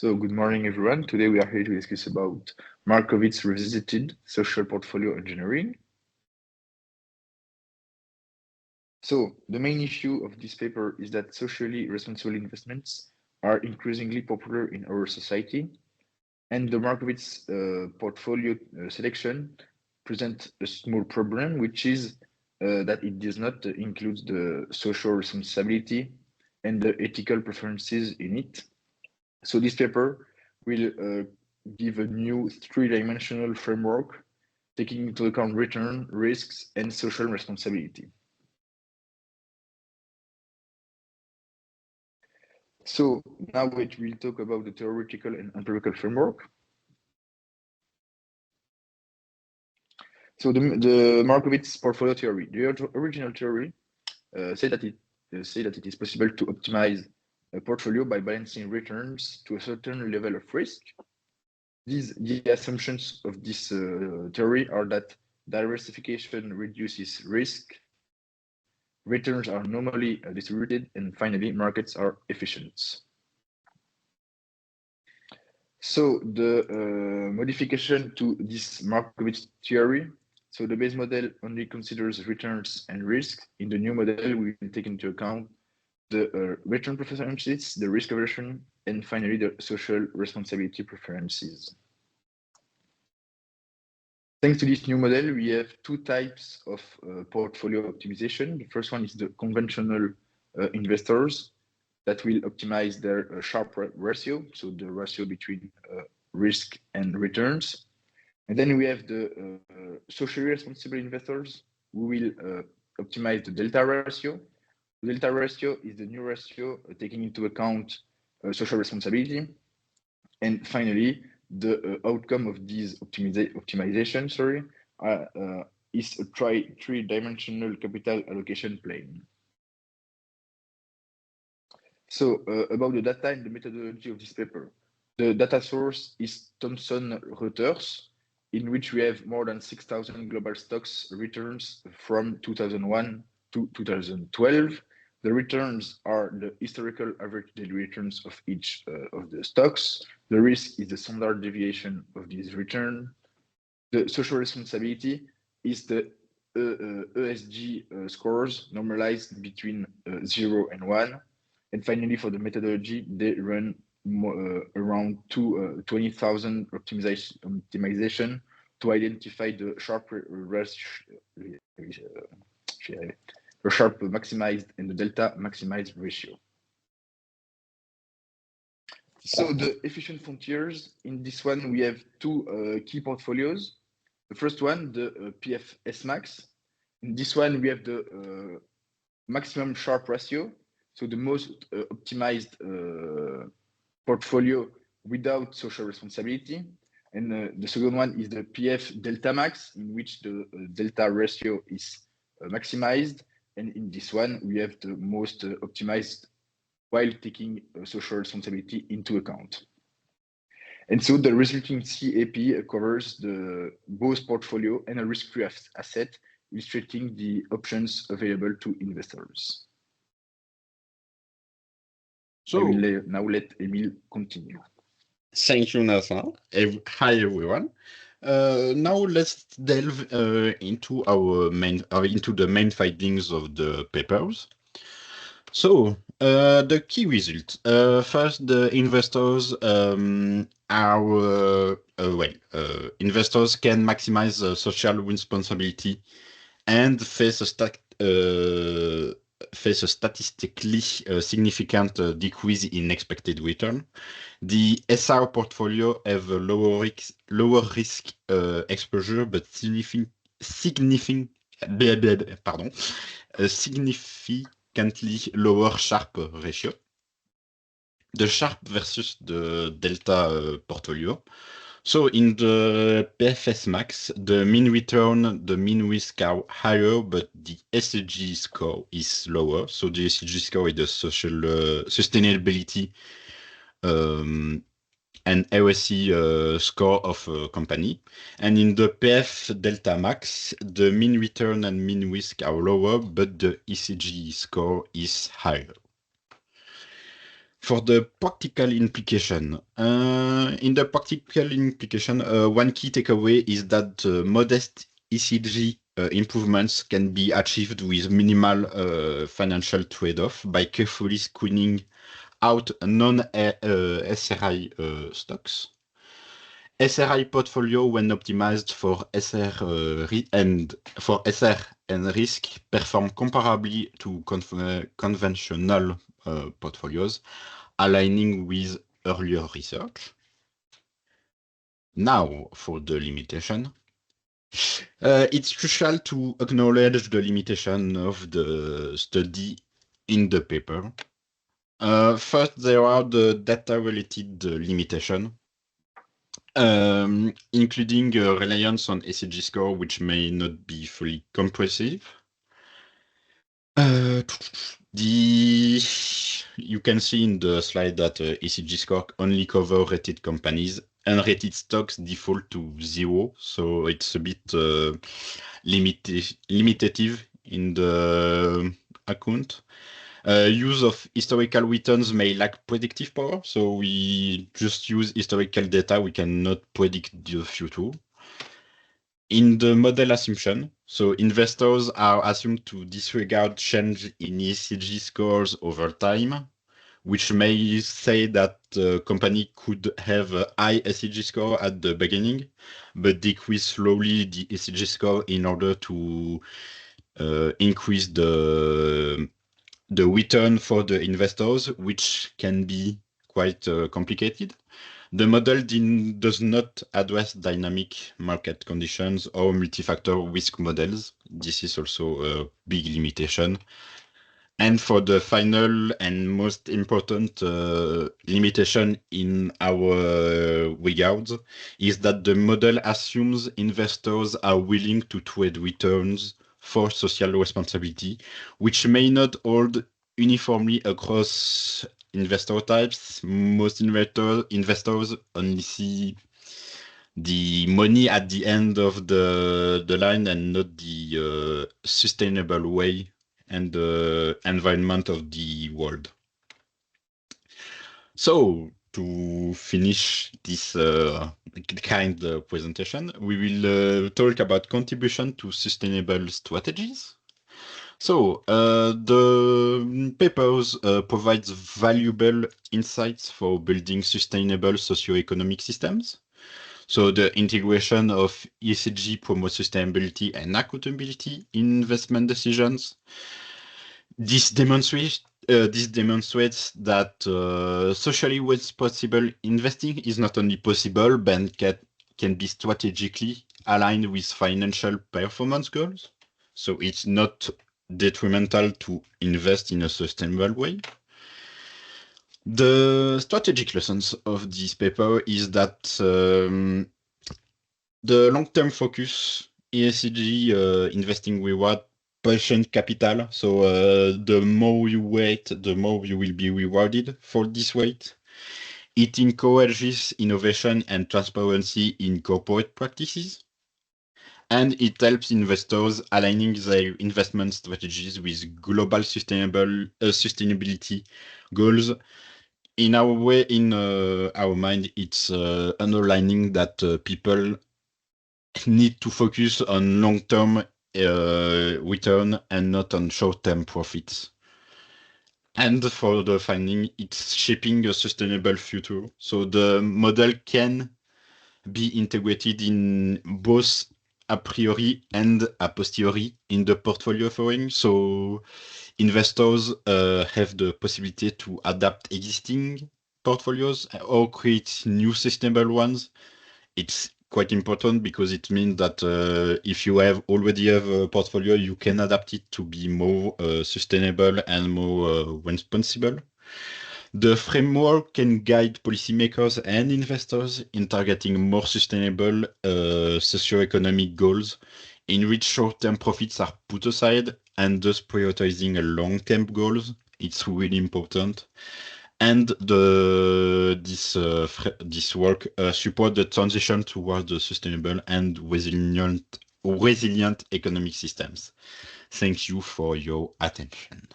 So good morning, everyone. Today we are here to discuss about Markowitz Revisited Social Portfolio Engineering. So the main issue of this paper is that socially responsible investments are increasingly popular in our society, and the Markowitz portfolio selection presents a small problem, which is that it does not include the social responsibility and the ethical preferences in it. So this paper will give a new three-dimensional framework taking into account return, risks, and social responsibility. So now we will talk about the theoretical and empirical framework. So the Markowitz portfolio theory, the original theory say that it is possible to optimize a portfolio by balancing returns to a certain level of risk. The assumptions of this theory are that diversification reduces risk, returns are normally distributed, and finally, markets are efficient. So the modification to this Markowitz theory, so the base model only considers returns and risk. In the new model, we will take into account the return preferences, the risk aversion, and finally, the social responsibility preferences. Thanks to this new model, we have two types of portfolio optimization. The first one is the conventional investors that will optimize their Sharpe ratio, so the ratio between risk and returns. And then we have the socially responsible investors who will optimize the delta ratio. The delta ratio is the new ratio taking into account social responsibility. And finally, the outcome of this optimization, is a three-dimensional capital allocation plane. So about the data and the methodology of this paper, the data source is Thomson Reuters, in which we have more than 6,000 global stocks returns from 2001 to 2012. The returns are the historical average daily returns of each of the stocks. The risk is the standard deviation of this return. The social responsibility is the ESG scores normalized between 0 and 1. And finally, for the methodology, they run around 20,000 optimization to identify the Sharpe maximized and the delta maximized ratio. So the efficient frontiers, in this one, we have two key portfolios. The first one, the PFS Max. In this one, we have the maximum Sharpe ratio, so the most optimized portfolio without social responsibility. And the second one is the PF Delta Max, in which the delta ratio is maximized. And in this one, we have the most optimized while taking social responsibility into account. And so the resulting CAP covers the both portfolio and a risk-free asset, illustrating the options available to investors. So I will now let Emile continue. Thank you, Nathan. Hi, everyone. Now let's delve into the main findings of the papers. So the key results. First, the investors investors can maximize social responsibility and face a statistically significant decrease in expected return. The SR portfolio have a lower risk exposure, but significantly lower Sharpe ratio. The Sharpe versus the delta portfolio. So in the PFS Max, the mean return, the mean risk are higher, but the SG score is lower. So the SG score is the social sustainability and RSE score of a company. And in the PF Delta Max, the mean return and mean risk are lower, but the ESG score is higher. For the practical implication, in the practical implication, one key takeaway is that modest ECG improvements can be achieved with minimal financial trade-off by carefully screening out non-SRI stocks. SRI portfolio, when optimized for SR and risk, perform comparably to conventional portfolios, aligning with earlier research. Now, for the limitation. It's crucial to acknowledge the limitation of the study in the paper. First, there are the data-related limitation, including reliance on ECG score, which may not be fully comprehensive. You can see in the slide that ECG score only cover rated companies. Unrated stocks default to 0, so it's a bit limitative in the account. Use of historical returns may lack predictive power, so we just use historical data. We cannot predict the future. In the model assumption, so investors are assumed to disregard change in ECG scores over time, which may say that the company could have a high ECG score at the beginning, but decrease slowly the ECG score in order to increase the return for the investors, which can be quite complicated. The model does not address dynamic market conditions or multi-factor risk models. This is also a big limitation. And for the final and most important limitation in our regards is that the model assumes investors are willing to trade returns for social responsibility, which may not hold uniformly across investor types. Most investors only see the money at the end of the line and not the sustainable way and the environment of the world. So to finish this kind of presentation, we will talk about contribution to sustainable strategies. So the papers provides valuable insights for building sustainable socioeconomic systems. So the integration of ESG promotes sustainability and accountability in investment decisions. This demonstrates that socially responsible investing is not only possible, but can be strategically aligned with financial performance goals. So it's not detrimental to invest in a sustainable way. The strategic lessons of this paper is that the long-term focus ESG investing reward patient capital. So the more you wait, the more you will be rewarded for this wait. It encourages innovation and transparency in corporate practices. And it helps investors aligning their investment strategies with global sustainability goals. In our mind, it's underlining that people need to focus on long-term return and not on short-term profits. And for the finding, it's shaping a sustainable future. So the model can be integrated in both a priori and a posteriori in the portfolio offering. So investors have the possibility to adapt existing portfolios or create new sustainable ones. It's quite important because it means that if you already have a portfolio, you can adapt it to be more sustainable and more responsible. The framework can guide policymakers and investors in targeting more sustainable socioeconomic goals in which short-term profits are put aside and thus prioritizing long-term goals. It's really important. And this work support the transition towards the sustainable and resilient economic systems. Thank you for your attention.